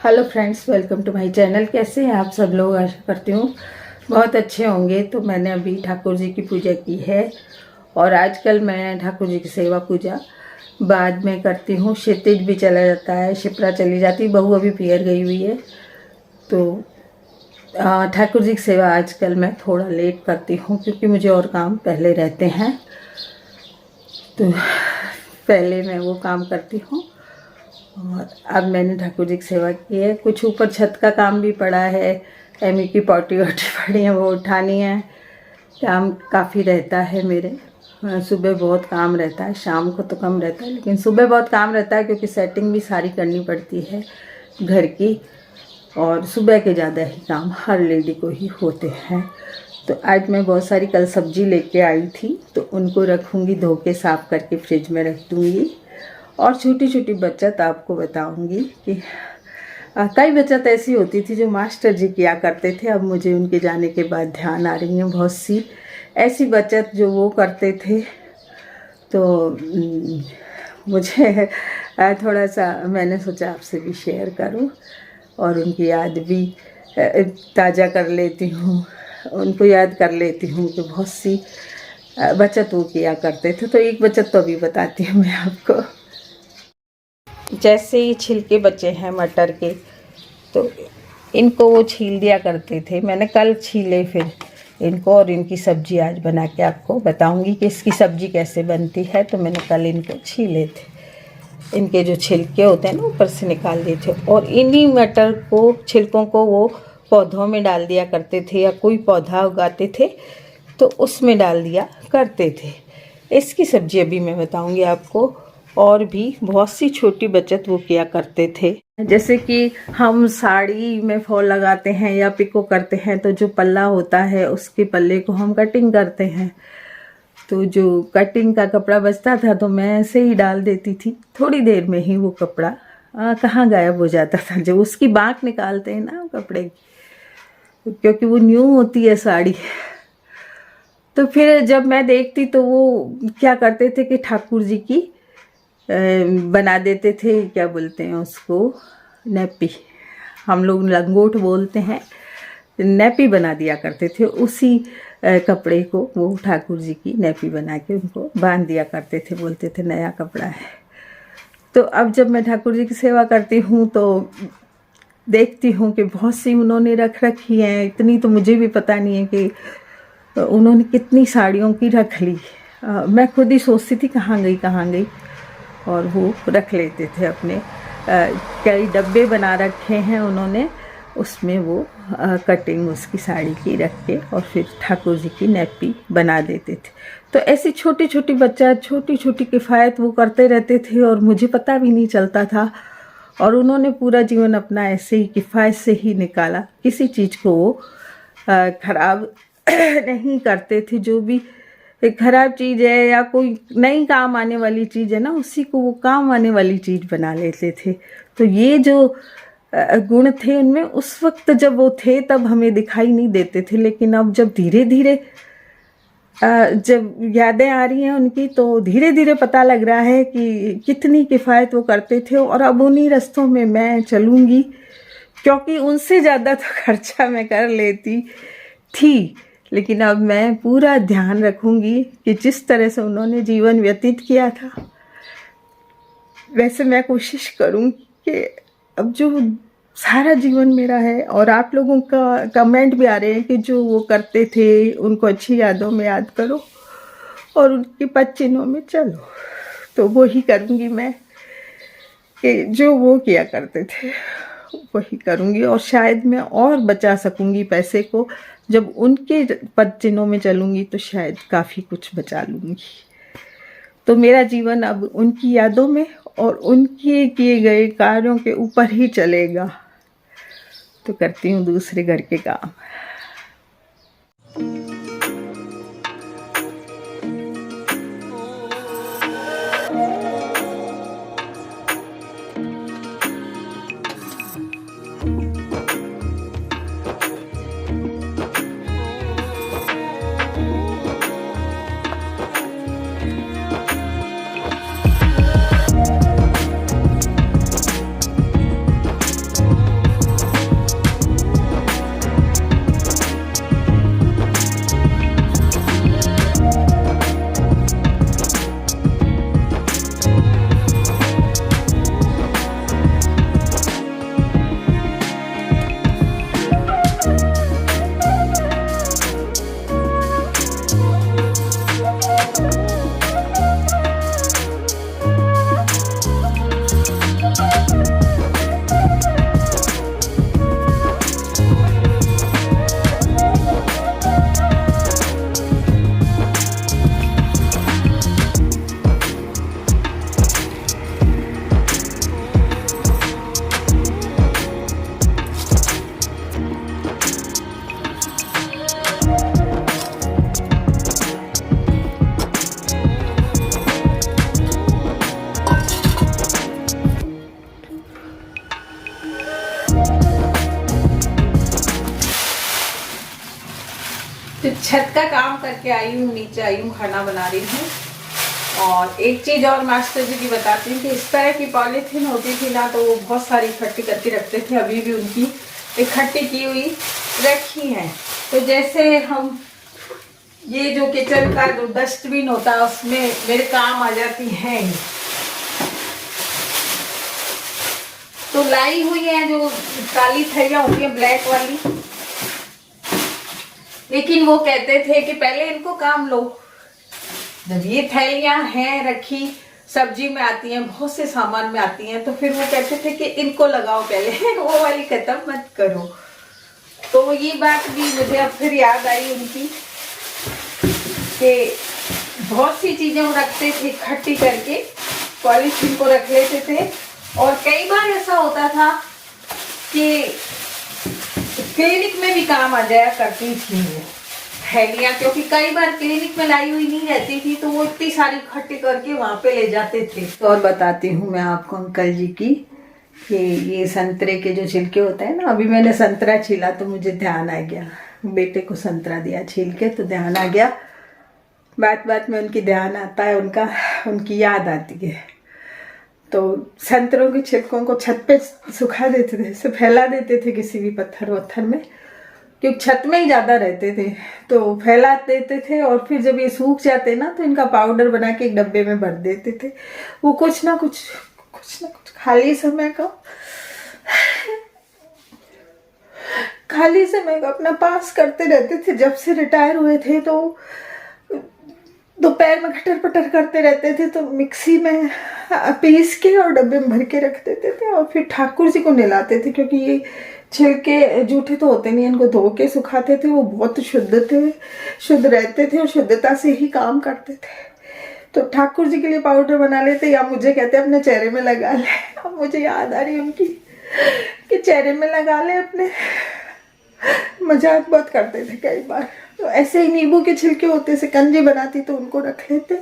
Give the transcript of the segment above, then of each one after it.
Hello friends, welcome to my channel. कैसे हैं आप सब लोग? आशा करती हूँ बहुत अच्छे होंगे। तो मैंने अभी ठाकुर जी की पूजा की है और आजकल मैं ठाकुर जी की सेवा पूजा बाद में करती हूँ। क्षितिज भी चला जाता है, शिप्रा चली जाती, बहू अभी पियर गई हुई है। तो ठाकुर जी की सेवा आजकल मैं थोड़ा लेट करती हूँ क्योंकि मुझे और काम पहले रहते हैं। तो पहले मैं वो काम करती हूँ और अब मैंने ठाकुर जी की सेवा की है। कुछ ऊपर छत का काम भी पड़ा है, एमी की पॉटी वॉटी पड़ी है, वो उठानी है। काम काफ़ी रहता है मेरे। सुबह बहुत काम रहता है, शाम को तो कम रहता है, लेकिन सुबह बहुत काम रहता है क्योंकि सेटिंग भी सारी करनी पड़ती है घर की। और सुबह के ज़्यादा ही काम हर लेडी को ही होते हैं। तो आज मैं बहुत सारी कल सब्जी लेके आई थी, तो उनको रखूँगी, धो के साफ़ करके फ्रिज में रख दूँगी। और छोटी छोटी बचत आपको बताऊंगी कि कई बचत ऐसी होती थी जो मास्टर जी किया करते थे। अब मुझे उनके जाने के बाद ध्यान आ रही हैं बहुत सी ऐसी बचत जो वो करते थे। तो मुझे थोड़ा सा मैंने सोचा आपसे भी शेयर करूं और उनकी याद भी ताज़ा कर लेती हूँ, उनको याद कर लेती हूँ कि बहुत सी बचत वो किया करते थे। तो एक बचत तो अभी बताती हूँ मैं आपको। जैसे ये छिलके बचे हैं मटर के, तो इनको वो छील दिया करते थे। मैंने कल छीले फिर इनको, और इनकी सब्ज़ी आज बना के आपको बताऊंगी कि इसकी सब्ज़ी कैसे बनती है। तो मैंने कल इनको छीले थे, इनके जो छिलके होते हैं ना ऊपर से निकाल दिए थे। और इन्हीं मटर को, छिलकों को वो पौधों में डाल दिया करते थे, या कोई पौधा उगाते थे तो उसमें डाल दिया करते थे। इसकी सब्ज़ी अभी मैं बताऊंगी आपको। और भी बहुत सी छोटी बचत वो किया करते थे। जैसे कि हम साड़ी में फॉल लगाते हैं या पिको करते हैं, तो जो पल्ला होता है उसके पल्ले को हम कटिंग करते हैं। तो जो कटिंग का कपड़ा बचता था तो मैं ऐसे ही डाल देती थी, थोड़ी देर में ही वो कपड़ा कहाँ गायब हो जाता था। जब उसकी बाँक निकालते हैं ना कपड़े की, क्योंकि वो न्यू होती है साड़ी। तो फिर जब मैं देखती तो वो क्या करते थे कि ठाकुर जी की बना देते थे, क्या बोलते हैं उसको, नेपी। हम लोग लंगोट बोलते हैं, नेपी बना दिया करते थे। उसी कपड़े को वो ठाकुर जी की नेपी बना के उनको बांध दिया करते थे, बोलते थे नया कपड़ा है। तो अब जब मैं ठाकुर जी की सेवा करती हूँ तो देखती हूँ कि बहुत सी उन्होंने रख रखी हैं। इतनी तो मुझे भी पता नहीं है कि उन्होंने कितनी साड़ियों की रख ली। मैं खुद ही सोचती थी कहाँ गई कहाँ गई, और वो रख लेते थे अपने। कई डब्बे बना रखे हैं उन्होंने, उसमें वो कटिंग उसकी साड़ी की रख के और फिर ठाकुर जी की नेपी बना देते थे। तो ऐसी छोटी छोटी बच्चा, छोटी छोटी किफ़ायत वो करते रहते थे और मुझे पता भी नहीं चलता था। और उन्होंने पूरा जीवन अपना ऐसे ही किफ़ायत से ही निकाला। किसी चीज़ को वो खराब नहीं करते थे। जो भी एक खराब चीज़ है या कोई नई काम आने वाली चीज़ है ना, उसी को वो काम आने वाली चीज़ बना लेते थे। तो ये जो गुण थे उनमें, उस वक्त जब वो थे तब हमें दिखाई नहीं देते थे, लेकिन अब जब धीरे धीरे जब यादें आ रही हैं उनकी, तो धीरे धीरे पता लग रहा है कि कितनी किफ़ायत वो करते थे। और अब उन्हीं रास्तों में मैं चलूँगी, क्योंकि उनसे ज़्यादा तो खर्चा मैं कर लेती थी, लेकिन अब मैं पूरा ध्यान रखूंगी कि जिस तरह से उन्होंने जीवन व्यतीत किया था वैसे मैं कोशिश करूंगी कि अब जो सारा जीवन मेरा है। और आप लोगों का कमेंट भी आ रहे हैं कि जो वो करते थे उनको अच्छी यादों में याद करो और उनकी पद चिन्हों में चलो। तो वो ही करूंगी मैं कि जो वो किया करते थे वही करूंगी। और शायद मैं और बचा सकूंगी पैसे को। जब उनके पद चिन्हों में चलूंगी तो शायद काफ़ी कुछ बचा लूंगी। तो मेरा जीवन अब उनकी यादों में और उनके किए गए कार्यों के ऊपर ही चलेगा। तो करती हूँ दूसरे घर के काम। छत का काम करके आई हूँ, नीचे आई हूँ, खाना बना रही हूँ। और एक चीज़ और मास्टर जी की बताती हूँ कि इस तरह की पॉलीथीन होती थी ना, तो वो बहुत सारी इकट्ठी करके रखते थे। अभी भी उनकी इकट्ठी की हुई रखी है। तो जैसे हम ये जो किचन का जो डस्टबिन होता है उसमें मेरे काम आ जाती हैं। तो लाई हुई है जो काली थैलियाँ होती है ब्लैक वाली, लेकिन वो कहते थे कि पहले इनको काम लो। जब ये थैलियाँ हैं रखी, सब्जी में आती हैं, बहुत से सामान में आती हैं, तो फिर वो कहते थे कि इनको लगाओ पहले, वो वाली खत्म मत करो। तो ये बात भी मुझे अब फिर याद आई उनकी कि बहुत सी चीजें वो रखते थे इकट्ठी करके, पॉलीथीन को रख लेते थे। और कई बार ऐसा होता था कि क्लिनिक में भी काम आ जाया करती थी थैलियाँ, क्योंकि कई बार क्लिनिक में लाई हुई नहीं रहती थी, तो वो इतनी सारी इकट्ठी करके वहां पे ले जाते थे। तो और बताती हूँ मैं आपको अंकल जी की कि ये संतरे के जो छिलके होते हैं ना, अभी मैंने संतरा छीला तो मुझे ध्यान आ गया, बेटे को संतरा दिया छील के तो ध्यान आ गया। बात बात में उनकी ध्यान आता है, उनकी याद आती है। तो संतरों के छिलकों को छत पे सुखा देते थे, इसे फैला देते थे किसी भी पत्थर वत्थर में, क्योंकि छत में ही ज़्यादा रहते थे, तो फैला देते थे। और फिर जब ये सूख जाते ना, तो इनका पाउडर बना के एक डब्बे में भर देते थे। वो कुछ ना कुछ खाली समय का अपना पास करते रहते थे। जब से रिटायर हुए थे तो दोपहर में खटर पटर करते रहते थे, तो मिक्सी में पीस के और डब्बे में भर के रख देते थे और फिर ठाकुर जी को नहलाते थे, क्योंकि ये छिलके जूठे तो होते नहीं, इनको धो के सुखाते थे। वो बहुत शुद्ध रहते थे और शुद्धता से ही काम करते थे। तो ठाकुर जी के लिए पाउडर बना लेते, या मुझे कहते अपने चेहरे में लगा ले। अब मुझे याद आ रही उनकी कि चेहरे में लगा ले अपने, मजाक बहुत करते थे कई बार। तो ऐसे ही नींबू के छिलके होते, शिकंजी बनाती तो उनको रख लेते,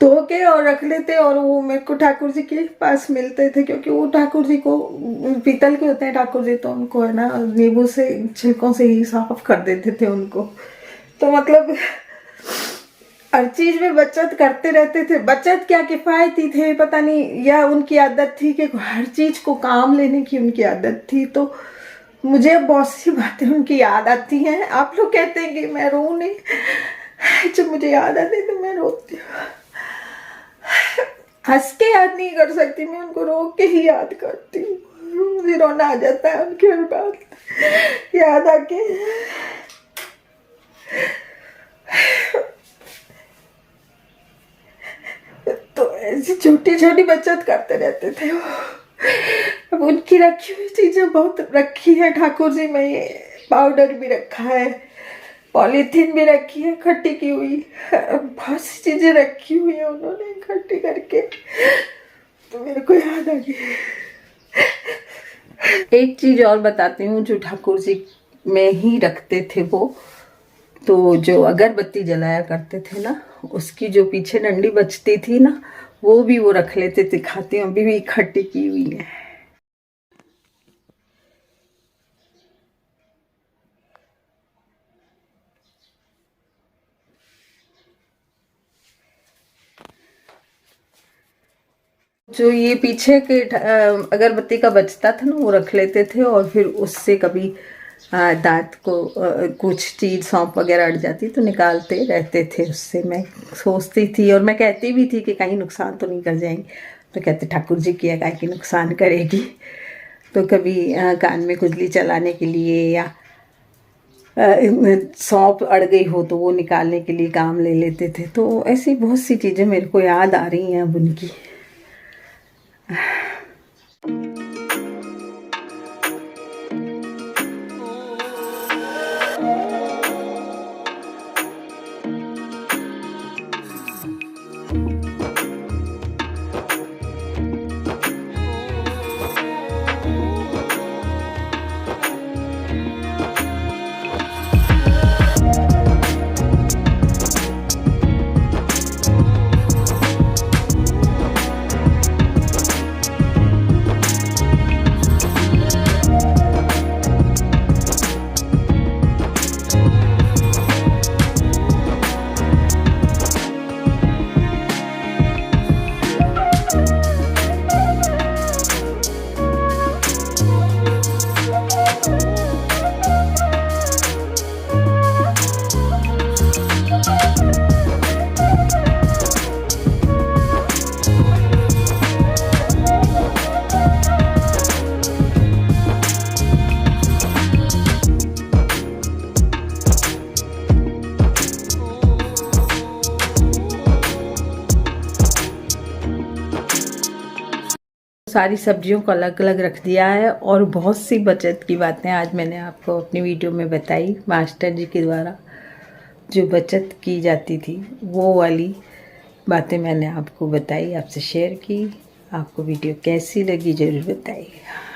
धो के और रख लेते, और वो मेरे को ठाकुर जी के पास मिलते थे, क्योंकि वो ठाकुर जी को पीतल के होते हैं ठाकुर जी, तो उनको है ना नींबू से छिलकों से ही साफ कर देते थे उनको। तो मतलब हर चीज में बचत करते रहते थे। बचत क्या किफायती थे पता नहीं, या उनकी आदत थी कि हर चीज को काम लेने की उनकी आदत थी। तो मुझे अब बहुत सी बातें उनकी याद आती हैं। आप लोग कहते हैं कि मैं रो नहीं, जब मुझे याद आती है तो मैं रोती हूँ। हंस के याद नहीं कर सकती, मैं उनको रो के ही याद करती हूँ। मुझे रोना आ जाता है उनकी हर बात याद आके। तो ऐसी छोटी छोटी बचत करते रहते थे वो। अब उनकी रखी हुई चीजें बहुत रखी है ठाकुर जी में। ये पाउडर भी रखा है, पॉलीथीन भी रखी है इकट्ठी की हुई, बहुत सी चीजें रखी हुई है उन्होंने इकट्ठी करके। तो मेरे को याद आ गई। एक चीज और बताती हूँ जो ठाकुर जी में ही रखते थे वो, तो जो अगरबत्ती जलाया करते थे ना, उसकी जो पीछे डंडी बचती थी ना, वो भी वो रख लेते थे। खाती हूँ, अभी भी इकट्ठी की हुई है। जो ये पीछे के अगरबत्ती का बचता था ना, वो रख लेते थे, और फिर उससे कभी दांत को कुछ चीज सौंफ वगैरह अड़ जाती तो निकालते रहते थे उससे। मैं सोचती थी और मैं कहती भी थी कि कहीं नुकसान तो नहीं कर जाएंगे, तो कहते ठाकुर जी किया काहे कि नुकसान करेगी। तो कभी कान में खुजली चलाने के लिए, या सौंफ अड़ गई हो तो वो निकालने के लिए काम ले लेते थे। तो ऐसी बहुत सी चीज़ें मेरे को याद आ रही हैं अब उनकी। सारी सब्जियों को अलग अलग रख दिया है और बहुत सी बचत की बातें आज मैंने आपको अपनी वीडियो में बताई। मास्टर जी के द्वारा जो बचत की जाती थी वो वाली बातें मैंने आपको बताई, आपसे शेयर की। आपको वीडियो कैसी लगी ज़रूर बताइएगा।